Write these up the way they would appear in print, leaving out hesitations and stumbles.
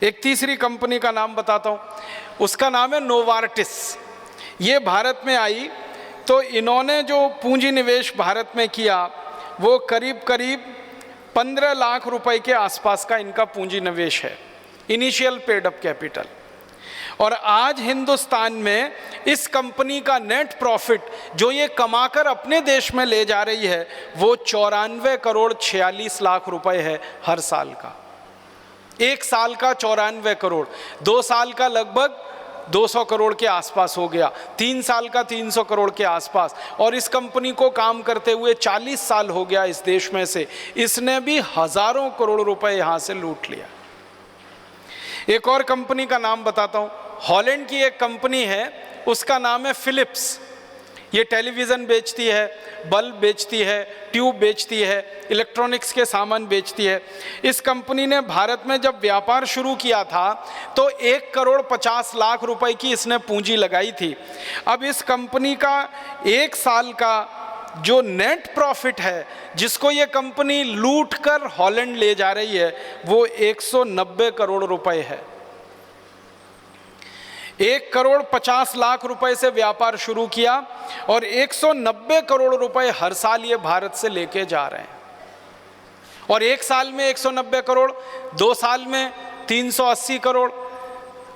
एक तीसरी कंपनी का नाम बताता हूँ, उसका नाम है नोवार्टिस। ये भारत में आई तो इन्होंने जो पूंजी निवेश भारत में किया वो करीब करीब 15 लाख रुपए के आसपास का इनका पूंजी निवेश है, इनिशियल पेड अप कैपिटल। और आज हिंदुस्तान में इस कंपनी का नेट प्रॉफिट जो ये कमाकर अपने देश में ले जा रही है वो 94 करोड़ 46 लाख रुपए है हर साल का। एक साल का 94 करोड़, 2 साल का लगभग 200 करोड़ के आसपास हो गया, 3 साल का 300 करोड़ के आसपास। और इस कंपनी को काम करते हुए 40 साल हो गया इस देश में से, इसने भी हजारों करोड़ रुपए यहाँ से लूट लिया। एक और कंपनी का नाम बताता हूँ, हॉलैंड की एक कंपनी है, उसका नाम है फिलिप्स। ये टेलीविज़न बेचती है, बल्ब बेचती है, ट्यूब बेचती है, इलेक्ट्रॉनिक्स के सामान बेचती है। इस कंपनी ने भारत में जब व्यापार शुरू किया था तो 1 करोड़ 50 लाख रुपए की इसने पूंजी लगाई थी। अब इस कंपनी का एक साल का जो नेट प्रॉफिट है जिसको ये कंपनी लूट कर हॉलैंड ले जा रही है वो 190 करोड़ रुपए है। 1 करोड़ 50 लाख रुपए से व्यापार शुरू किया और 190 करोड़ रुपए हर साल ये भारत से लेके जा रहे हैं। और एक साल में 190 करोड़, 2 साल में 380 करोड़,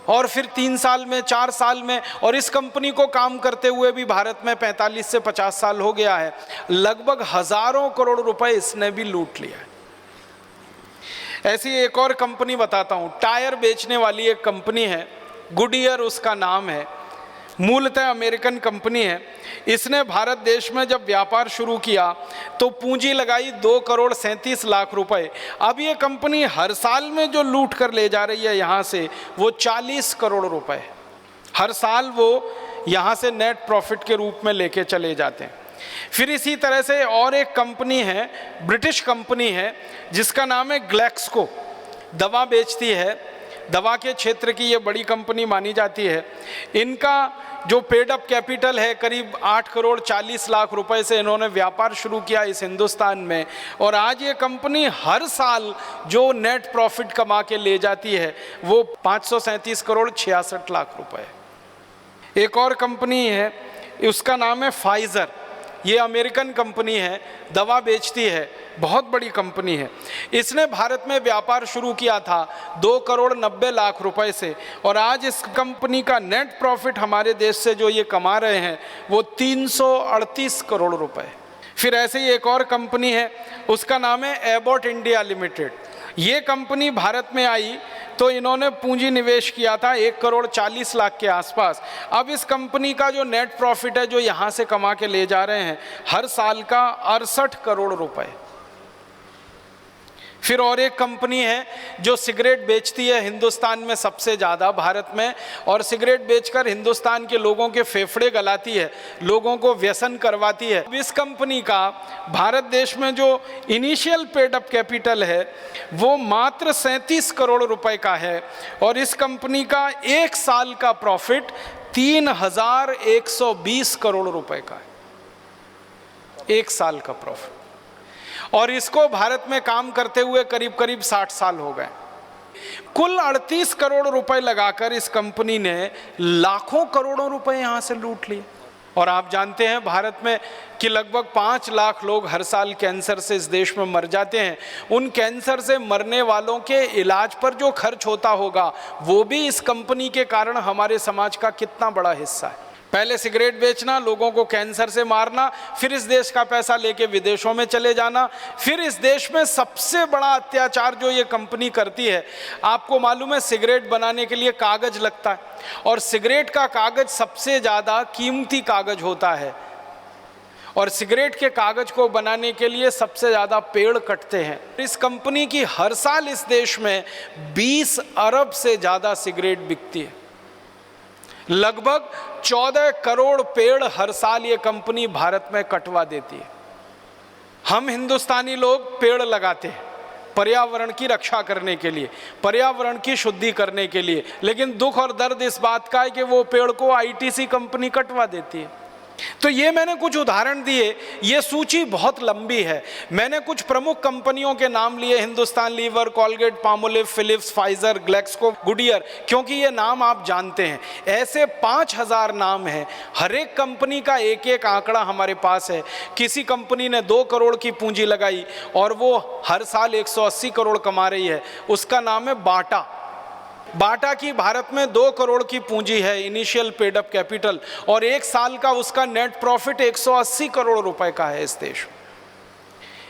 और फिर 3 साल में, 4 साल में, और इस कंपनी को काम करते हुए भी भारत में 45 से 50 साल हो गया है। लगभग हजारों करोड़ रुपए इसने भी लूट लिया है। ऐसी एक और कंपनी बताता हूँ, टायर बेचने वाली एक कंपनी है, गुडियर उसका नाम है, मूलतः अमेरिकन कंपनी है। इसने भारत देश में जब व्यापार शुरू किया तो पूंजी लगाई 2 करोड़ 37 लाख रुपए। अब ये कंपनी हर साल में जो लूट कर ले जा रही है यहाँ से वो 40 करोड़ रुपए हर साल वो यहाँ से नेट प्रॉफिट के रूप में लेके चले जाते हैं। फिर इसी तरह से और एक कंपनी है, ब्रिटिश कंपनी है, जिसका नाम है ग्लैक्सको, दवा बेचती है, दवा के क्षेत्र की ये बड़ी कंपनी मानी जाती है। इनका जो पेड अप कैपिटल है करीब 8 करोड़ 40 लाख रुपए से इन्होंने व्यापार शुरू किया इस हिंदुस्तान में, और आज ये कंपनी हर साल जो नेट प्रॉफिट कमा के ले जाती है वो 537 करोड़ 66 लाख रुपए। एक और कंपनी है, उसका नाम है फाइजर। ये अमेरिकन कंपनी है, दवा बेचती है, बहुत बड़ी कंपनी है। इसने भारत में व्यापार शुरू किया था 2 करोड़ 90 लाख रुपए से, और आज इस कंपनी का नेट प्रॉफिट हमारे देश से जो ये कमा रहे हैं वो 338 करोड़ रुपए। फिर ऐसे ही एक और कंपनी है, उसका नाम है एबॉट इंडिया लिमिटेड। ये कंपनी भारत में आई तो इन्होंने पूंजी निवेश किया था 1 करोड़ 40 लाख के आसपास। अब इस कंपनी का जो नेट प्रॉफिट है जो यहाँ से कमा के ले जा रहे हैं हर साल का 68 करोड़ रुपए। फिर और एक कंपनी है जो सिगरेट बेचती है हिंदुस्तान में सबसे ज़्यादा भारत में, और सिगरेट बेचकर हिंदुस्तान के लोगों के फेफड़े गलाती है, लोगों को व्यसन करवाती है। इस कंपनी का भारत देश में जो इनिशियल पेड अप कैपिटल है वो मात्र 37 करोड़ रुपए का है, और इस कंपनी का एक साल का प्रॉफिट 3120 करोड़ रुपए का है, एक साल का प्रॉफिट। और इसको भारत में काम करते हुए करीब करीब 60 साल हो गए। कुल 38 करोड़ रुपए लगाकर इस कंपनी ने लाखों करोड़ों रुपए यहाँ से लूट लिए। और आप जानते हैं भारत में कि लगभग 5 लाख लोग हर साल कैंसर से इस देश में मर जाते हैं। उन कैंसर से मरने वालों के इलाज पर जो खर्च होता होगा वो भी इस कंपनी के कारण हमारे समाज का कितना बड़ा हिस्सा है। पहले सिगरेट बेचना, लोगों को कैंसर से मारना, फिर इस देश का पैसा लेके विदेशों में चले जाना, फिर इस देश में सबसे बड़ा अत्याचार जो ये कंपनी करती है, आपको मालूम है सिगरेट बनाने के लिए कागज लगता है, और सिगरेट का कागज सबसे ज़्यादा कीमती कागज होता है, और सिगरेट के कागज को बनाने के लिए सबसे ज़्यादा पेड़ कटते हैं। इस कंपनी की हर साल इस देश में 20 अरब से ज़्यादा सिगरेट बिकती है। लगभग 14 करोड़ पेड़ हर साल ये कंपनी भारत में कटवा देती है। हम हिंदुस्तानी लोग पेड़ लगाते हैं पर्यावरण की रक्षा करने के लिए, पर्यावरण की शुद्धि करने के लिए, लेकिन दुख और दर्द इस बात का है कि वो पेड़ को आईटीसी कंपनी कटवा देती है। तो ये मैंने कुछ उदाहरण दिए, ये सूची बहुत लंबी है। मैंने कुछ प्रमुख कंपनियों के नाम लिए, Hindustan Lever, Colgate, Palmolive, Philips, Pfizer, Glaxo, Goodyear, क्योंकि ये नाम आप जानते हैं। ऐसे 5000 नाम हैं, हर एक कंपनी का एक एक आंकड़ा हमारे पास है। किसी कंपनी ने 2 करोड़ की पूंजी लगाई और वो हर साल 180 करोड़ कमा रही है, उसका नाम है बाटा। बाटा की भारत में 2 करोड़ की पूंजी है, इनिशियल पेड अप कैपिटल, और 1 साल का उसका नेट प्रॉफिट 180 करोड़ रुपए का है इस देश में।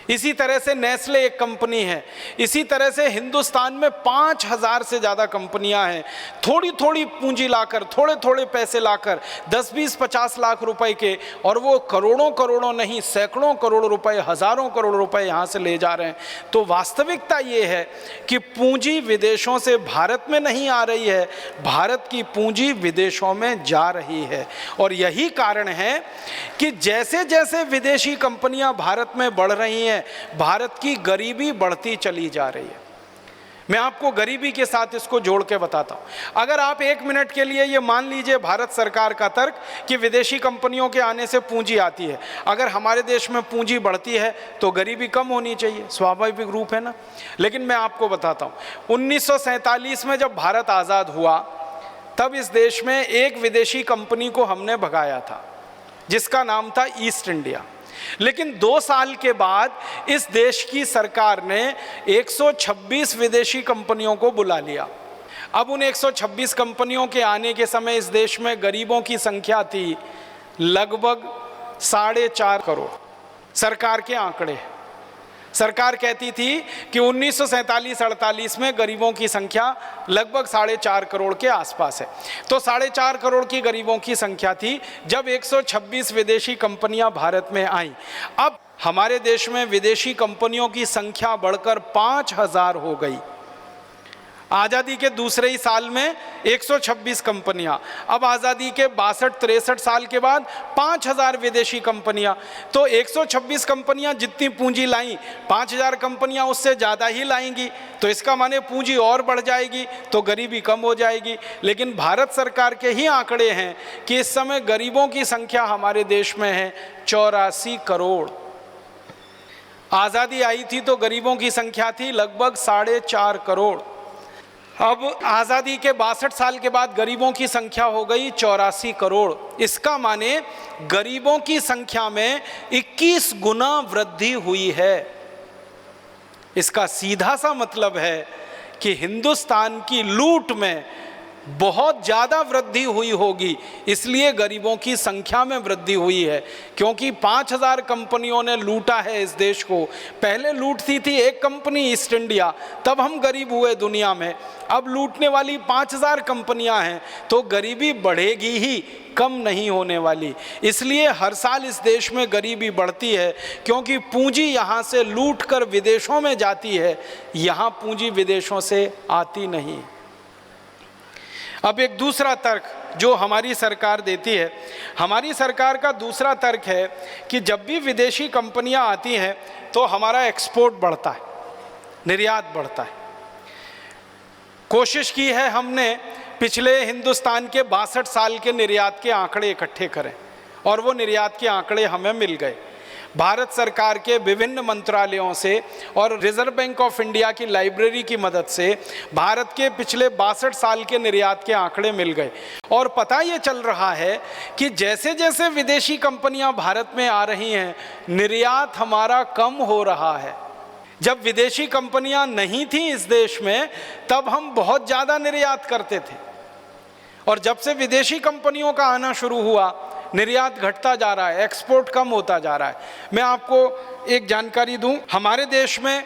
इसी तरह से नेस्ले एक कंपनी है। इसी तरह से हिंदुस्तान में 5000 से ज़्यादा कंपनियां हैं। थोड़ी थोड़ी पूंजी लाकर, थोड़े थोड़े पैसे लाकर 10, 20, 50 लाख रुपए के, और वो करोड़ों करोड़ों नहीं, सैकड़ों करोड़ रुपए, हज़ारों करोड़ रुपए यहाँ से ले जा रहे हैं। तो वास्तविकता ये है कि पूंजी विदेशों से भारत में नहीं आ रही है, भारत की पूंजी विदेशों में जा रही है। और यही कारण है कि जैसे जैसे विदेशी कंपनियां भारत में बढ़ रही हैं, भारत की गरीबी बढ़ती चली जा रही है। मैं आपको गरीबी के साथ इसको जोड़ के बताता हूं। अगर आप 1 मिनट के लिए ये मान लीजिए भारत सरकार का तर्क कि विदेशी कंपनियों के आने से पूंजी आती है, अगर हमारे देश में पूंजी बढ़ती है तो गरीबी कम होनी चाहिए, स्वाभाविक रूप है ना। लेकिन मैं आपको बताता हूं, 1947 में जब भारत आज़ाद हुआ, तब इस देश में एक विदेशी कंपनी को हमने भगाया था जिसका नाम था ईस्ट इंडिया। लेकिन 2 साल के बाद इस देश की सरकार ने 126 विदेशी कंपनियों को बुला लिया। अब उन 126 कंपनियों के आने के समय इस देश में गरीबों की संख्या थी लगभग 4.5 करोड़। सरकार के आंकड़े, सरकार कहती थी कि 1947-48 में गरीबों की संख्या लगभग 4.5 करोड़ के आसपास है। तो 4.5 करोड़ की गरीबों की संख्या थी जब 126 विदेशी कंपनियां भारत में आईं। अब हमारे देश में विदेशी कंपनियों की संख्या बढ़कर 5000 हो गई। आज़ादी के दूसरे ही साल में 126 कंपनियां, अब आज़ादी के 62-63 साल के बाद 5000 विदेशी कंपनियां। तो 126 कंपनियां जितनी पूंजी लाईं, 5000 कंपनियां उससे ज़्यादा ही लाएंगी, तो इसका माने पूंजी और बढ़ जाएगी, तो गरीबी कम हो जाएगी। लेकिन भारत सरकार के ही आंकड़े हैं कि इस समय गरीबों की संख्या हमारे देश में है 84 करोड़। आज़ादी आई थी तो गरीबों की संख्या थी लगभग 4.5 करोड़। अब आज़ादी के 62 साल के बाद गरीबों की संख्या हो गई 84 करोड़। इसका माने गरीबों की संख्या में 21 गुना वृद्धि हुई है। इसका सीधा सा मतलब है कि हिंदुस्तान की लूट में बहुत ज़्यादा वृद्धि हुई होगी, इसलिए गरीबों की संख्या में वृद्धि हुई है। क्योंकि 5000 कंपनियों ने लूटा है इस देश को। पहले लूटती थी एक कंपनी ईस्ट इंडिया, तब हम गरीब हुए दुनिया में। अब लूटने वाली 5000 कंपनियां हैं, तो गरीबी बढ़ेगी ही, कम नहीं होने वाली। इसलिए हर साल इस देश में गरीबी बढ़ती है, क्योंकि पूंजी यहाँ से लूट कर विदेशों में जाती है, यहाँ पूंजी विदेशों से आती नहीं। अब एक दूसरा तर्क जो हमारी सरकार देती है, हमारी सरकार का दूसरा तर्क है कि जब भी विदेशी कंपनियां आती हैं तो हमारा एक्सपोर्ट बढ़ता है, निर्यात बढ़ता है। कोशिश की है हमने पिछले हिंदुस्तान के 62 साल के निर्यात के आंकड़े इकट्ठे करें, और वो निर्यात के आंकड़े हमें मिल गए। भारत सरकार के विभिन्न मंत्रालयों से और रिजर्व बैंक ऑफ इंडिया की लाइब्रेरी की मदद से भारत के पिछले 62 साल के निर्यात के आंकड़े मिल गए। और पता ये चल रहा है कि जैसे जैसे विदेशी कंपनियां भारत में आ रही हैं, निर्यात हमारा कम हो रहा है। जब विदेशी कंपनियां नहीं थी इस देश में, तब हम बहुत ज़्यादा निर्यात करते थे, और जब से विदेशी कंपनियों का आना शुरू हुआ, निर्यात घटता जा रहा है, एक्सपोर्ट कम होता जा रहा है। मैं आपको एक जानकारी दूं, हमारे देश में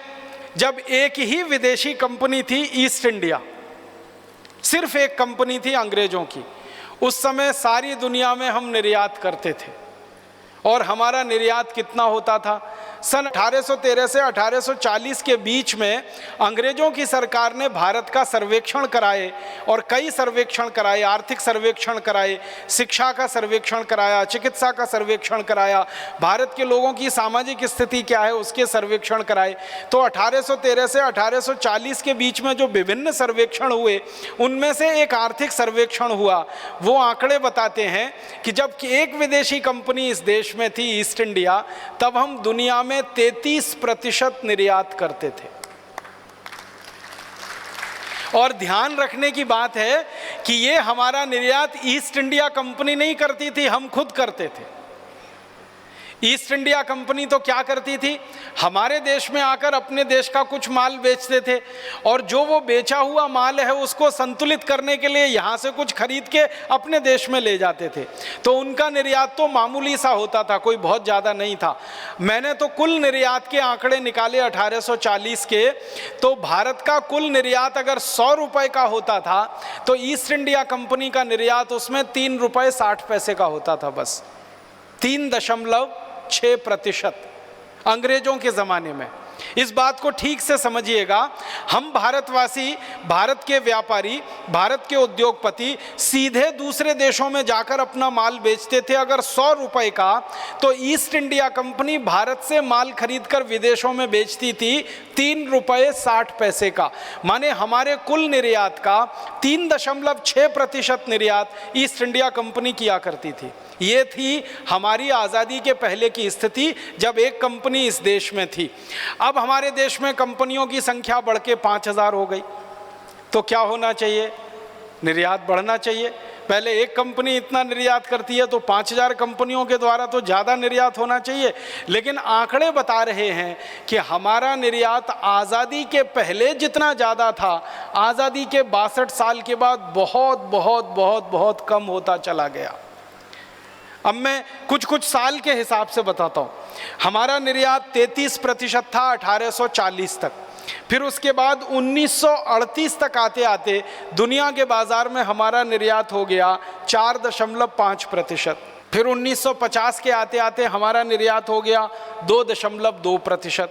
जब एक ही विदेशी कंपनी थी ईस्ट इंडिया, सिर्फ एक कंपनी थी अंग्रेजों की, उस समय सारी दुनिया में हम निर्यात करते थे। और हमारा निर्यात कितना होता था? सन 1813 से 1840 के बीच में अंग्रेजों की सरकार ने भारत का सर्वेक्षण कराए और कई सर्वेक्षण कराए, आर्थिक सर्वेक्षण कराए, शिक्षा का सर्वेक्षण कराया, चिकित्सा का सर्वेक्षण कराया, भारत के लोगों की सामाजिक स्थिति क्या है उसके सर्वेक्षण कराए। तो 1813 से 1840 के बीच में जो विभिन्न सर्वेक्षण हुए उनमें से एक आर्थिक सर्वेक्षण हुआ। वो आंकड़े बताते हैं कि जब एक विदेशी कंपनी इस देश में थी, ईस्ट इंडिया, तब हम दुनिया में 33% निर्यात करते थे। और ध्यान रखने की बात है कि ये हमारा निर्यात ईस्ट इंडिया कंपनी नहीं करती थी, हम खुद करते थे। ईस्ट इंडिया कंपनी तो क्या करती थी, हमारे देश में आकर अपने देश का कुछ माल बेचते थे और जो वो बेचा हुआ माल है उसको संतुलित करने के लिए यहाँ से कुछ खरीद के अपने देश में ले जाते थे। तो उनका निर्यात तो मामूली सा होता था, कोई बहुत ज़्यादा नहीं था। मैंने तो कुल निर्यात के आंकड़े निकाले 1840 के, तो भारत का कुल निर्यात अगर 100 रुपये का होता था तो ईस्ट इंडिया कंपनी का निर्यात उसमें 3 रुपये 60 पैसे का होता था, बस 3.6% अंग्रेजों के ज़माने में। इस बात को ठीक से समझिएगा, हम भारतवासी, भारत के व्यापारी, भारत के उद्योगपति सीधे दूसरे देशों में जाकर अपना माल बेचते थे अगर 100 रुपये का, तो ईस्ट इंडिया कंपनी भारत से माल खरीदकर विदेशों में बेचती थी 3 रुपये 60 पैसे का। माने हमारे कुल निर्यात का 3.6% निर्यात ईस्ट इंडिया कंपनी किया करती थी। ये थी हमारी आज़ादी के पहले की स्थिति, जब एक कंपनी इस देश में थी। अब हमारे देश में कंपनियों की संख्या बढ़ के 5000 हो गई, तो क्या होना चाहिए, निर्यात बढ़ना चाहिए। पहले एक कंपनी इतना निर्यात करती है तो 5000 कंपनियों के द्वारा तो ज़्यादा निर्यात होना चाहिए। लेकिन आंकड़े बता रहे हैं कि हमारा निर्यात आज़ादी के पहले जितना ज़्यादा था, आज़ादी के 62 साल के बाद बहुत बहुत बहुत बहुत कम होता चला गया। अब मैं कुछ साल के हिसाब से बताता हूँ। हमारा निर्यात 33% था 1840 तक, फिर उसके बाद 1938 तक आते आते दुनिया के बाज़ार में हमारा निर्यात हो गया 4.5%। फिर 1950 के आते आते हमारा निर्यात हो गया 2.2%।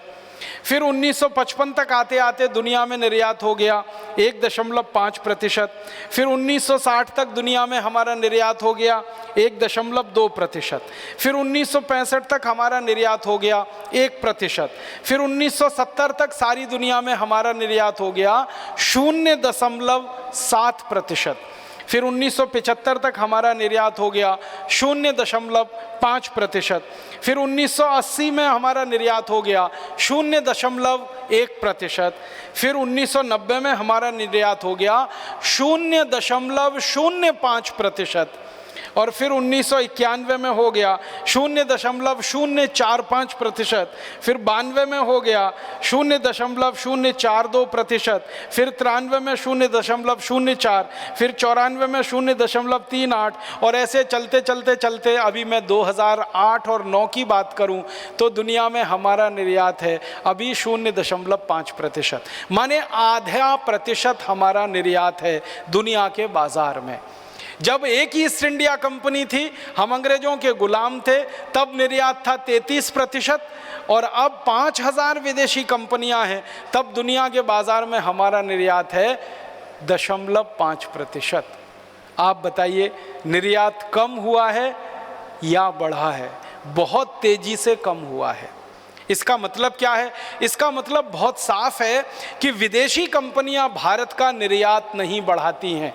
फिर 1955 तक आते आते दुनिया में निर्यात हो गया 1.5%। फिर 1960 तक दुनिया में हमारा निर्यात हो गया 1.2%। फिर 1965 तक हमारा निर्यात हो गया 1%। फिर 1970 तक सारी दुनिया में हमारा निर्यात हो गया 0.7%। फिर 1975 तक हमारा निर्यात हो गया 0.5%। फिर 1980 में हमारा निर्यात हो गया 0.1%। फिर 1990 में हमारा निर्यात हो गया 0.05%। और फिर 1991 में हो गया 0.045%। फिर 92 में हो गया 0.042%। फिर 93 में 0.04। फिर 94 में 0.38। और ऐसे चलते चलते चलते अभी मैं 2008 और 9 की बात करूं तो दुनिया में हमारा निर्यात है अभी 0.5%। माने आधा प्रतिशत हमारा निर्यात है दुनिया के बाज़ार में। जब एक ईस्ट इंडिया कंपनी थी, हम अंग्रेजों के गुलाम थे, तब निर्यात था 33%। और अब 5000 विदेशी कंपनियां हैं, तब दुनिया के बाज़ार में हमारा निर्यात है 0.5%। आप बताइए, निर्यात कम हुआ है या बढ़ा है? बहुत तेज़ी से कम हुआ है। इसका मतलब क्या है? इसका मतलब बहुत साफ है कि विदेशी कंपनियां भारत का निर्यात नहीं बढ़ाती हैं।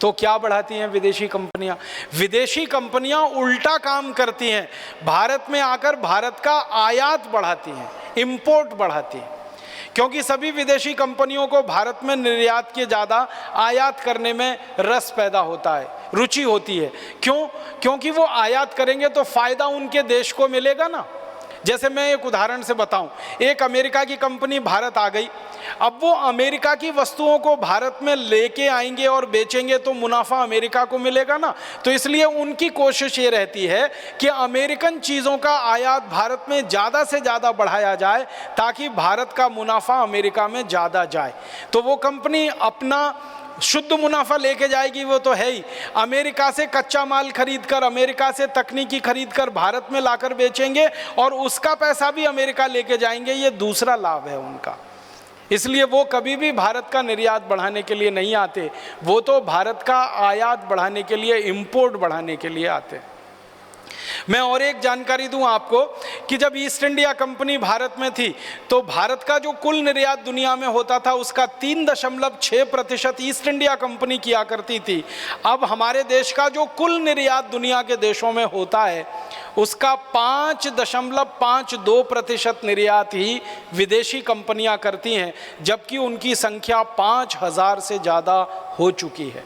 तो क्या बढ़ाती हैं विदेशी कंपनियां? विदेशी कंपनियां उल्टा काम करती हैं, भारत में आकर भारत का आयात बढ़ाती हैं, इंपोर्ट बढ़ाती हैं। क्योंकि सभी विदेशी कंपनियों को भारत में निर्यात के ज़्यादा आयात करने में रस पैदा होता है, रुचि होती है। क्यों? क्योंकि वो आयात करेंगे तो फ़ायदा उनके देश को मिलेगा ना। जैसे मैं एक उदाहरण से बताऊं, एक अमेरिका की कंपनी भारत आ गई, अब वो अमेरिका की वस्तुओं को भारत में लेके आएंगे और बेचेंगे तो मुनाफा अमेरिका को मिलेगा ना। तो इसलिए उनकी कोशिश ये रहती है कि अमेरिकन चीज़ों का आयात भारत में ज़्यादा से ज़्यादा बढ़ाया जाए ताकि भारत का मुनाफा अमेरिका में ज़्यादा जाए। तो वो कंपनी अपना शुद्ध मुनाफा लेके जाएगी वो तो है ही। अमेरिका से कच्चा माल खरीदकर, अमेरिका से तकनीकी खरीदकर भारत में लाकर बेचेंगे और उसका पैसा भी अमेरिका लेके जाएंगे, ये दूसरा लाभ है उनका। इसलिए वो कभी भी भारत का निर्यात बढ़ाने के लिए नहीं आते, वो तो भारत का आयात बढ़ाने के लिए, इंपोर्ट बढ़ाने के लिए आते हैं। मैं और एक जानकारी दूं आपको कि जब ईस्ट इंडिया कंपनी भारत में थी तो भारत का जो कुल निर्यात दुनिया में होता था उसका 3.6% ईस्ट इंडिया कंपनी किया करती थी। अब हमारे देश का जो कुल निर्यात दुनिया के देशों में होता है उसका 5.52% निर्यात ही विदेशी कंपनियां करती हैं, जबकि उनकी संख्या 5,000 से ज़्यादा हो चुकी है।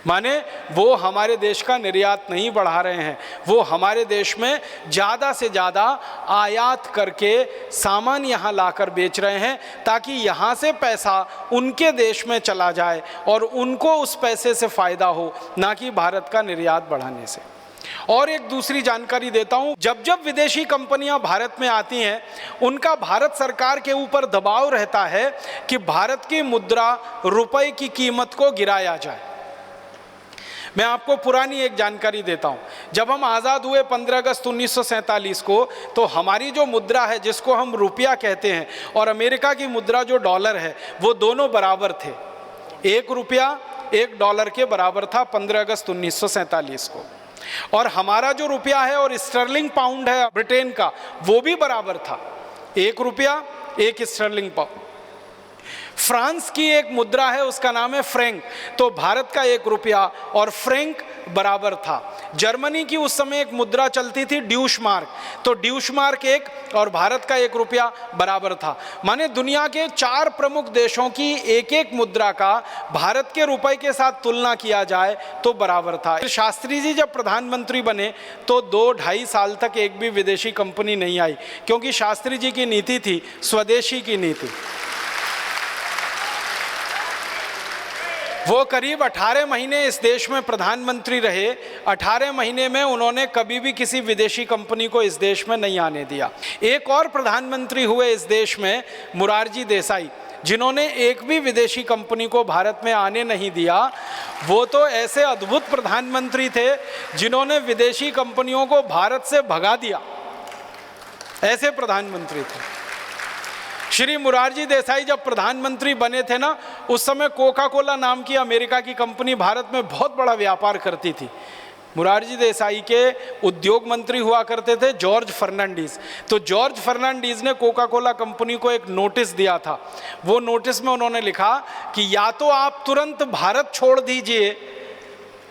माने वो हमारे देश का निर्यात नहीं बढ़ा रहे हैं, वो हमारे देश में ज़्यादा से ज़्यादा आयात करके सामान यहाँ लाकर बेच रहे हैं ताकि यहाँ से पैसा उनके देश में चला जाए और उनको उस पैसे से फ़ायदा हो, ना कि भारत का निर्यात बढ़ाने से। और एक दूसरी जानकारी देता हूँ, जब जब विदेशी कंपनियां भारत में आती हैं उनका भारत सरकार के ऊपर दबाव रहता है कि भारत की मुद्रा रुपए की कीमत को गिराया जाए। मैं आपको पुरानी एक जानकारी देता हूं, जब हम आज़ाद हुए 15 अगस्त 1947 को तो हमारी जो मुद्रा है जिसको हम रुपया कहते हैं और अमेरिका की मुद्रा जो डॉलर है वो दोनों बराबर थे। 1 रुपया 1 डॉलर के बराबर था 15 अगस्त 1947 को। और हमारा जो रुपया है और स्टर्लिंग पाउंड है ब्रिटेन का वो भी बराबर था, 1 रुपया 1 स्टर्लिंग पाउंड। फ्रांस की एक मुद्रा है उसका नाम है फ्रैंक, तो भारत का 1 रुपया और फ्रैंक बराबर था। जर्मनी की उस समय एक मुद्रा चलती थी ड्यूशमार्क, तो ड्यूशमार्क 1 और भारत का 1 रुपया बराबर था। माने दुनिया के 4 प्रमुख देशों की एक एक मुद्रा का भारत के रुपए के साथ तुलना किया जाए तो बराबर था। शास्त्री जी जब प्रधानमंत्री बने तो 2-2.5 साल तक एक भी विदेशी कंपनी नहीं आई, क्योंकि शास्त्री जी की नीति थी स्वदेशी की नीति। वो करीब 18 महीने इस देश में प्रधानमंत्री रहे, 18 महीने में उन्होंने कभी भी किसी विदेशी कंपनी को इस देश में नहीं आने दिया। एक और प्रधानमंत्री हुए इस देश में, मोरारजी देसाई, जिन्होंने एक भी विदेशी कंपनी को भारत में आने नहीं दिया। वो तो ऐसे अद्भुत प्रधानमंत्री थे जिन्होंने विदेशी कंपनियों को भारत से भगा दिया, ऐसे प्रधानमंत्री थे। श्री मोरारजी देसाई जब प्रधानमंत्री बने थे ना, उस समय कोका कोला नाम की अमेरिका की कंपनी भारत में बहुत बड़ा व्यापार करती थी। मोरारजी देसाई के उद्योग मंत्री हुआ करते थे जॉर्ज फर्नांडीज। तो जॉर्ज फर्नांडीज ने कोका कोला कंपनी को एक नोटिस दिया था। वो नोटिस में उन्होंने लिखा कि या तो आप तुरंत भारत छोड़ दीजिए,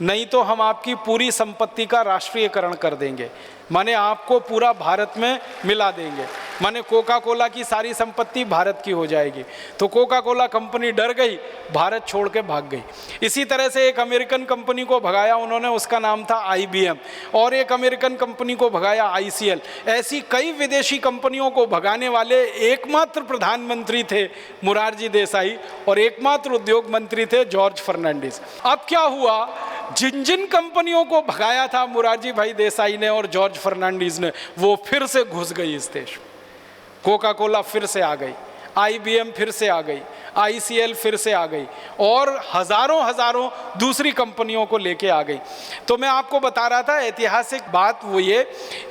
नहीं तो हम आपकी पूरी संपत्ति का राष्ट्रीयकरण कर देंगे, माने आपको पूरा भारत में मिला देंगे, माने कोका कोला की सारी संपत्ति भारत की हो जाएगी। तो कोका कोला कंपनी डर गई, भारत छोड़ के भाग गई। इसी तरह से एक अमेरिकन कंपनी को भगाया उन्होंने, उसका नाम था IBM, और एक अमेरिकन कंपनी को भगाया ICL। ऐसी कई विदेशी कंपनियों को भगाने वाले एकमात्र प्रधानमंत्री थे मोरारजी देसाई और एकमात्र उद्योग मंत्री थे जॉर्ज फर्नांडीज। अब क्या हुआ, जिन जिन कंपनियों को भगाया था मोरारजी भाई देसाई ने और जॉर्ज फर्नांडीज ने, वो फिर से घुस गई इस देश में। कोका कोला फिर से आ गई, IBM फिर से आ गई, ICL फिर से आ गई और हजारों दूसरी कंपनियों को लेके आ गई। तो मैं आपको बता रहा था ऐतिहासिक बात वो ये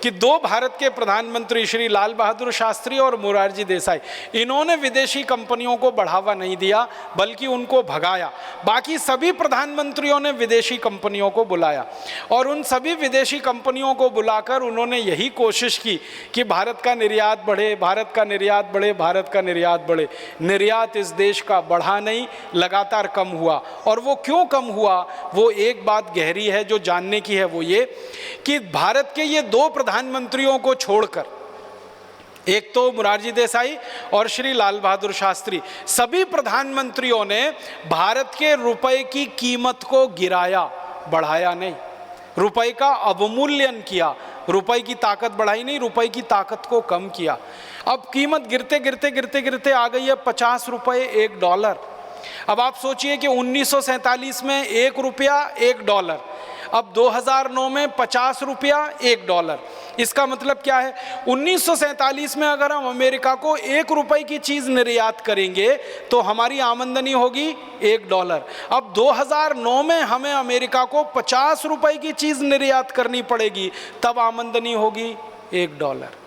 कि 2 भारत के प्रधानमंत्री श्री लाल बहादुर शास्त्री और मोरारजी देसाई, इन्होंने विदेशी कंपनियों को बढ़ावा नहीं दिया बल्कि उनको भगाया। बाकी सभी प्रधानमंत्रियों ने विदेशी कंपनियों को बुलाया और उन सभी विदेशी कंपनियों को बुलाकर उन्होंने यही कोशिश की कि भारत का निर्यात बढ़े, भारत का निर्यात बढ़े, भारत का निर्यात बढ़े। निर्यात इस देश का बढ़ा नहीं, लगातार कम हुआ। और वो क्यों कम हुआ, वो एक बात गहरी है जो जानने की है, वो ये कि भारत के ये 2 प्रधानमंत्रियों को छोड़कर, एक तो मोरारजी देसाई और श्री लाल बहादुर शास्त्री, सभी प्रधानमंत्रियों ने भारत के रुपए की कीमत को गिराया, बढ़ाया नहीं। रुपए का अवमूल्यन किया, रुपए की ताकत बढ़ाई नहीं, रुपए की ताकत को कम किया। अब कीमत गिरते गिरते गिरते गिरते आ गई है 50 रुपए 1 डॉलर। अब आप सोचिए कि 1947 में 1 रुपया 1 डॉलर, अब 2009 में 50 रुपया 1 डॉलर। इसका मतलब क्या है, 1947 में अगर हम अमेरिका को 1 रुपए की चीज़ निर्यात करेंगे तो हमारी आमदनी होगी 1 डॉलर। अब 2009 में हमें अमेरिका को 50 रुपए की चीज़ निर्यात करनी पड़ेगी, तब आमदनी होगी 1 डॉलर।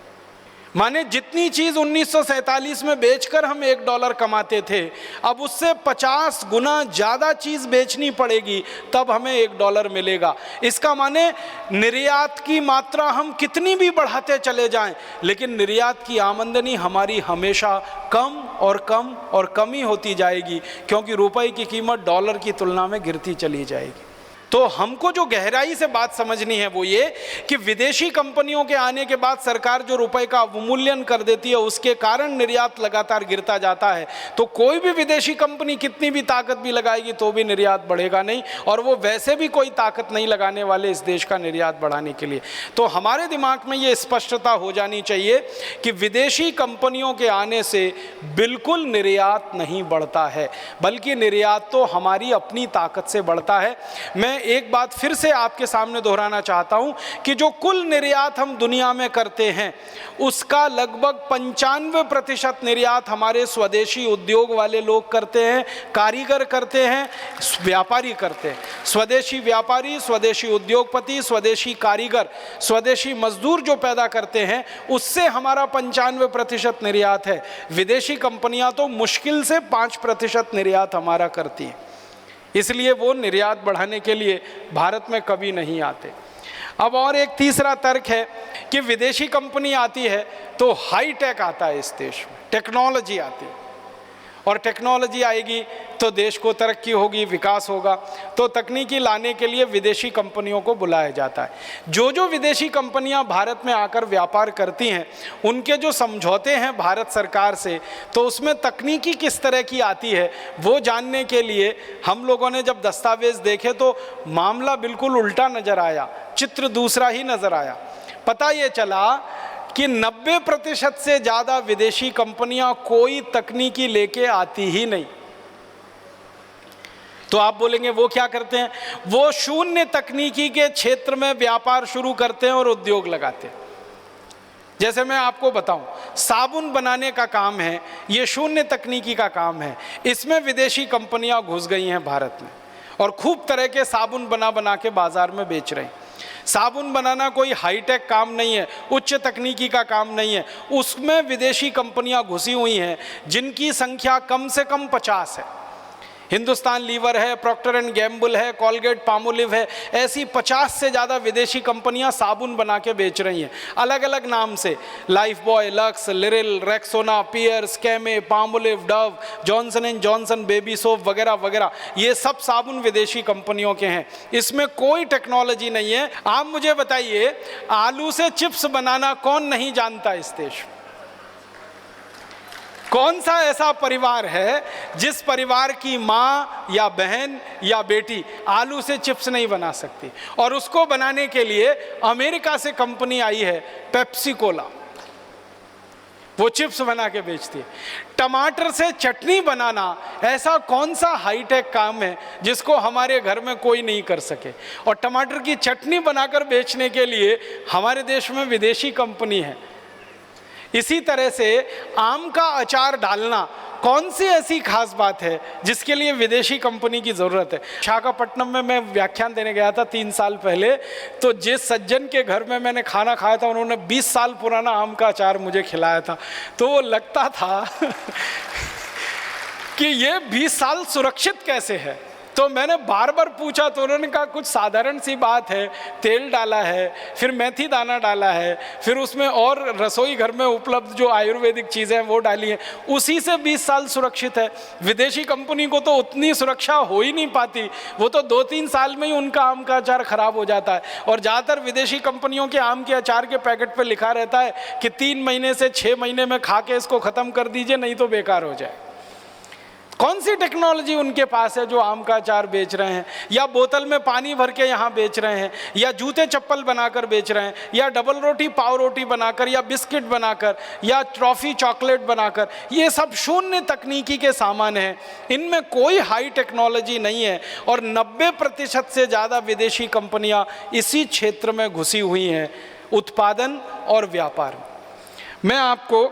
माने जितनी चीज़ 1947 में बेचकर हम 1 डॉलर कमाते थे, अब उससे 50 गुना ज़्यादा चीज़ बेचनी पड़ेगी, तब हमें 1 डॉलर मिलेगा। इसका माने निर्यात की मात्रा हम कितनी भी बढ़ाते चले जाएं, लेकिन निर्यात की आमदनी हमारी हमेशा कम और कम और कम ही होती जाएगी, क्योंकि रुपए की कीमत डॉलर की तुलना में गिरती चली जाएगी। तो हमको जो गहराई से बात समझनी है वो ये कि विदेशी कंपनियों के आने के बाद सरकार जो रुपए का अवमूल्यन कर देती है, उसके कारण निर्यात लगातार गिरता जाता है। तो कोई भी विदेशी कंपनी कितनी भी ताकत भी लगाएगी तो भी निर्यात बढ़ेगा नहीं, और वो वैसे भी कोई ताकत नहीं लगाने वाले इस देश का निर्यात बढ़ाने के लिए। तो हमारे दिमाग में ये स्पष्टता हो जानी चाहिए कि विदेशी कंपनियों के आने से बिल्कुल निर्यात नहीं बढ़ता है, बल्कि निर्यात तो हमारी अपनी ताकत से बढ़ता है। मैं एक बात फिर से आपके सामने दोहराना चाहता हूं कि जो कुल निर्यात हम दुनिया में करते हैं, उसका लगभग 95% निर्यात हमारे स्वदेशी उद्योग वाले लोग करते हैं, कारीगर करते हैं, व्यापारी करते हैं। स्वदेशी व्यापारी, स्वदेशी उद्योगपति, स्वदेशी कारीगर, स्वदेशी मजदूर जो पैदा करते हैं, उससे हमारा 95% निर्यात है। विदेशी कंपनियां तो मुश्किल से 5% निर्यात हमारा करती हैं, इसलिए वो निर्यात बढ़ाने के लिए भारत में कभी नहीं आते। अब और एक तीसरा तर्क है कि विदेशी कंपनी आती है तो हाई टेक आता है, इस देश में टेक्नोलॉजी आती है, और टेक्नोलॉजी आएगी तो देश को तरक्की होगी, विकास होगा। तो तकनीकी लाने के लिए विदेशी कंपनियों को बुलाया जाता है। जो विदेशी कंपनियां भारत में आकर व्यापार करती हैं, उनके जो समझौते हैं भारत सरकार से, तो उसमें तकनीकी किस तरह की आती है वो जानने के लिए हम लोगों ने जब दस्तावेज देखे तो मामला बिल्कुल उल्टा नज़र आया, चित्र दूसरा ही नज़र आया। पता ये चला कि 90% से ज़्यादा विदेशी कंपनियां कोई तकनीकी लेके आती ही नहीं। तो आप बोलेंगे वो क्या करते हैं? वो शून्य तकनीकी के क्षेत्र में व्यापार शुरू करते हैं और उद्योग लगाते हैं। जैसे मैं आपको बताऊं, साबुन बनाने का काम है, ये शून्य तकनीकी का काम है। इसमें विदेशी कंपनियां घुस गई हैं भारत में और खूब तरह के साबुन बना बना के बाजार में बेच रहे हैं। साबुन बनाना कोई हाईटेक काम नहीं है, उच्च तकनीकी का काम नहीं है, उसमें विदेशी कंपनियां घुसी हुई हैं जिनकी संख्या कम से कम 50 है। हिंदुस्तान लीवर है, प्रॉक्टर एंड गैम्बल है, कोलगेट पामोलिव है, ऐसी 50 से ज़्यादा विदेशी कंपनियां साबुन बना के बेच रही हैं, अलग अलग नाम से। Lifebuoy, Lux, Liril, Rexona, Pears, Camay, Palmolive, Dove, Johnson and Johnson baby soap वगैरह वगैरह, ये सब साबुन विदेशी कंपनियों के हैं। इसमें कोई टेक्नोलॉजी नहीं है। आप मुझे बताइए, आलू से चिप्स बनाना कौन नहीं जानता इस देश में? कौन सा ऐसा परिवार है जिस परिवार की माँ या बहन या बेटी आलू से चिप्स नहीं बना सकती? और उसको बनाने के लिए अमेरिका से कंपनी आई है पेप्सी कोला, वो चिप्स बना के बेचती है। टमाटर से चटनी बनाना ऐसा कौन सा हाईटेक काम है जिसको हमारे घर में कोई नहीं कर सके? और टमाटर की चटनी बनाकर बेचने के लिए हमारे देश में विदेशी कंपनी है। इसी तरह से आम का अचार डालना कौन सी ऐसी खास बात है जिसके लिए विदेशी कंपनी की ज़रूरत है? विशाखापट्टनम में मैं व्याख्यान देने गया था 3 साल पहले, तो जिस सज्जन के घर में मैंने खाना खाया था, उन्होंने 20 साल पुराना आम का अचार मुझे खिलाया था। तो वो लगता था कि ये 20 साल सुरक्षित कैसे है। तो मैंने बार बार पूछा तो उन्होंने कहा कुछ साधारण सी बात है, तेल डाला है, फिर मेथी दाना डाला है, फिर उसमें और रसोई घर में उपलब्ध जो आयुर्वेदिक चीज़ें हैं वो डाली हैं, उसी से 20 साल सुरक्षित है। विदेशी कंपनी को तो उतनी सुरक्षा हो ही नहीं पाती, वो तो 2-3 साल में ही उनका आम का अचार खराब हो जाता है। और ज़्यादातर विदेशी कंपनियों के आम के अचार के पैकेट पर लिखा रहता है कि 3 महीने से 6 महीने में खा के इसको ख़त्म कर दीजिए, नहीं तो बेकार हो जाए। कौन सी टेक्नोलॉजी उनके पास है जो आम का अचार बेच रहे हैं, या बोतल में पानी भर के यहाँ बेच रहे हैं, या जूते चप्पल बनाकर बेच रहे हैं, या डबल रोटी पाव रोटी बनाकर, या बिस्किट बनाकर, या ट्रॉफी चॉकलेट बनाकर। ये सब शून्य तकनीकी के सामान हैं, इनमें कोई हाई टेक्नोलॉजी नहीं है। और 90% से ज़्यादा विदेशी कंपनियां इसी क्षेत्र में घुसी हुई हैं, उत्पादन और व्यापार। मैं आपको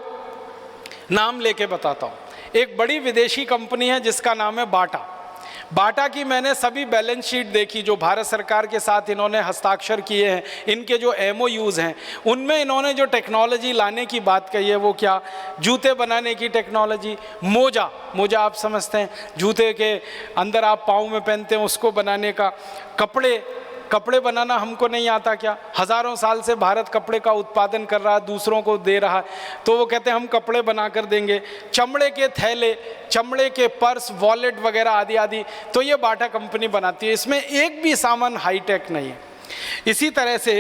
नाम लेके बताता हूँ। एक बड़ी विदेशी कंपनी है जिसका नाम है बाटा। बाटा की मैंने सभी बैलेंस शीट देखी जो भारत सरकार के साथ इन्होंने हस्ताक्षर किए हैं, इनके जो MOUs हैं, उनमें इन्होंने जो टेक्नोलॉजी लाने की बात कही है वो क्या, जूते बनाने की टेक्नोलॉजी, मोजा आप समझते हैं, जूते के अंदर आप पाँव में पहनते हैं उसको बनाने का, कपड़े बनाना हमको नहीं आता क्या, हज़ारों साल से भारत कपड़े का उत्पादन कर रहा है, दूसरों को दे रहा है, तो वो कहते हैं हम कपड़े बना कर देंगे, चमड़े के थैले, चमड़े के पर्स, वॉलेट वगैरह आदि आदि, तो ये बाटा कंपनी बनाती है। इसमें एक भी सामान हाईटेक नहीं है। इसी तरह से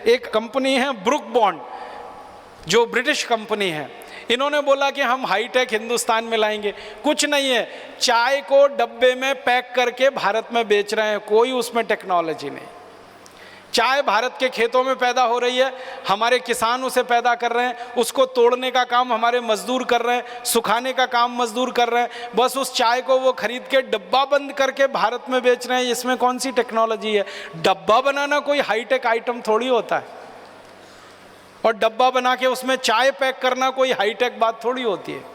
एक कंपनी है ब्रुक बॉन्ड, जो ब्रिटिश कंपनी है, इन्होंने बोला कि हम हाईटेक हिंदुस्तान में लाएंगे। कुछ नहीं है, चाय को डब्बे में पैक करके भारत में बेच रहे हैं, कोई उसमें टेक्नोलॉजी नहीं। चाय भारत के खेतों में पैदा हो रही है, हमारे किसान उसे पैदा कर रहे हैं, उसको तोड़ने का काम हमारे मजदूर कर रहे हैं, सुखाने का काम मजदूर कर रहे हैं, बस उस चाय को वो खरीद के डब्बा बंद करके भारत में बेच रहे हैं। इसमें कौन सी टेक्नोलॉजी है? डब्बा बनाना कोई हाईटेक आइटम थोड़ी होता है, और डब्बा बना के उसमें चाय पैक करना कोई हाईटेक बात थोड़ी होती है।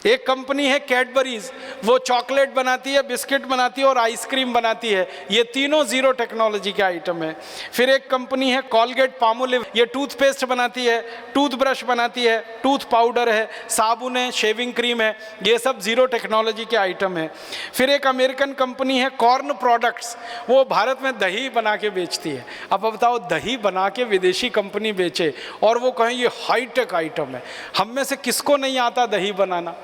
एक कंपनी है कैडबरीज, वो चॉकलेट बनाती है, बिस्किट बनाती है और आइसक्रीम बनाती है। ये तीनों जीरो टेक्नोलॉजी के आइटम है। फिर एक कंपनी है कॉलगेट पामोलिव, ये टूथपेस्ट बनाती है, टूथब्रश बनाती है, टूथ पाउडर है, साबुन है, शेविंग क्रीम है, ये सब जीरो टेक्नोलॉजी के आइटम है। फिर एक अमेरिकन कंपनी है कॉर्न प्रोडक्ट्स, वो भारत में दही बना के बेचती है। अब बताओ, दही बना के विदेशी कंपनी बेचे और वो कहें ये हाईटेक आइटम है। हम में से किसको नहीं आता दही बनाना?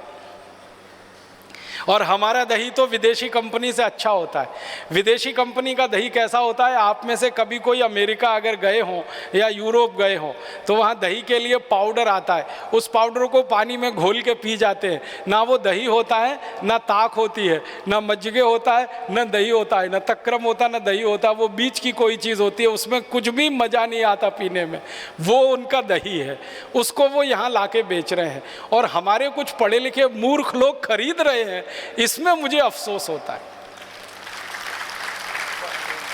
और हमारा दही तो विदेशी कंपनी से अच्छा होता है। विदेशी कंपनी का दही कैसा होता है? आप में से कभी कोई अमेरिका अगर गए हों या यूरोप गए हों तो वहाँ दही के लिए पाउडर आता है, उस पाउडर को पानी में घोल के पी जाते हैं। ना वो दही होता है, ना ताक होती है, ना मज्जिगे होता है, ना दही होता है, ना तक्रम होता है, ना दही होता है। वो बीच की कोई चीज़ होती है, उसमें कुछ भी मज़ा नहीं आता पीने में। वो उनका दही है, उसको वो यहाँ ला के बेच रहे हैं और हमारे कुछ पढ़े लिखे मूर्ख लोग खरीद रहे हैं। इसमें मुझे अफसोस होता है।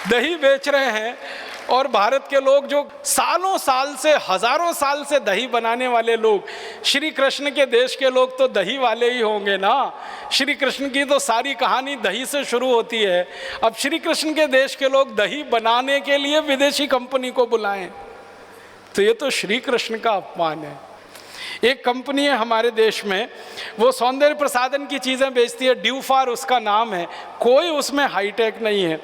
दही बेच रहे हैं और भारत के लोग जो सालों साल से, हजारों साल से दही बनाने वाले लोग, श्री कृष्ण के देश के लोग तो दही वाले ही होंगे ना। श्री कृष्ण की तो सारी कहानी दही से शुरू होती है। अब श्री कृष्ण के देश के लोग दही बनाने के लिए विदेशी कंपनी को बुलाएं तो ये तो श्री कृष्ण का अपमान है। एक कंपनी है हमारे देश में, वो सौंदर्य प्रसाधन की चीज़ें बेचती है, ड्यूफार उसका नाम है, कोई उसमें हाईटेक नहीं है।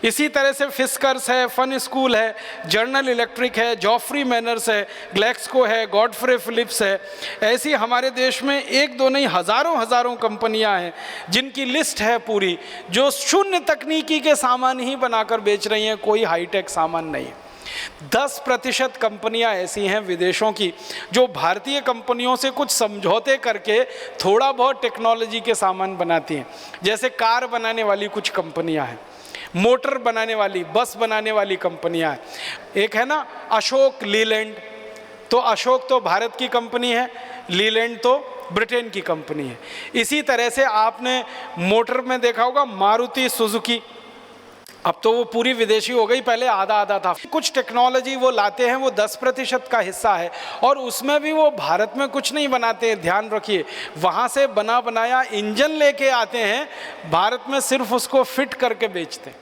इसी तरह से फिस्कर्स है, फन स्कूल है, जर्नल इलेक्ट्रिक है, जॉफ्री मैनर्स है, ग्लेक्सको है, गॉडफ्रे फिलिप्स है। ऐसी हमारे देश में एक दो नहीं हज़ारों कंपनियां हैं जिनकी लिस्ट है पूरी, जो शून्य तकनीकी के सामान ही बनाकर बेच रही हैं, कोई हाईटेक सामान नहीं है। 10% कंपनियां ऐसी हैं विदेशों की जो भारतीय कंपनियों से कुछ समझौते करके थोड़ा बहुत टेक्नोलॉजी के सामान बनाती हैं। जैसे कार बनाने वाली कुछ कंपनियां हैं, मोटर बनाने वाली, बस बनाने वाली कंपनियां हैं। एक है ना अशोक लीलैंड, तो अशोक तो भारत की कंपनी है, लीलैंड तो ब्रिटेन की कंपनी है। इसी तरह से आपने मोटर में देखा होगा मारुति सुजुकी, अब तो वो पूरी विदेशी हो गई, पहले आधा आधा था। कुछ टेक्नोलॉजी वो लाते हैं, वो 10% का हिस्सा है और उसमें भी वो भारत में कुछ नहीं बनाते हैं। ध्यान रखिए, वहाँ से बना बनाया इंजन लेके आते हैं, भारत में सिर्फ उसको फिट करके बेचते हैं।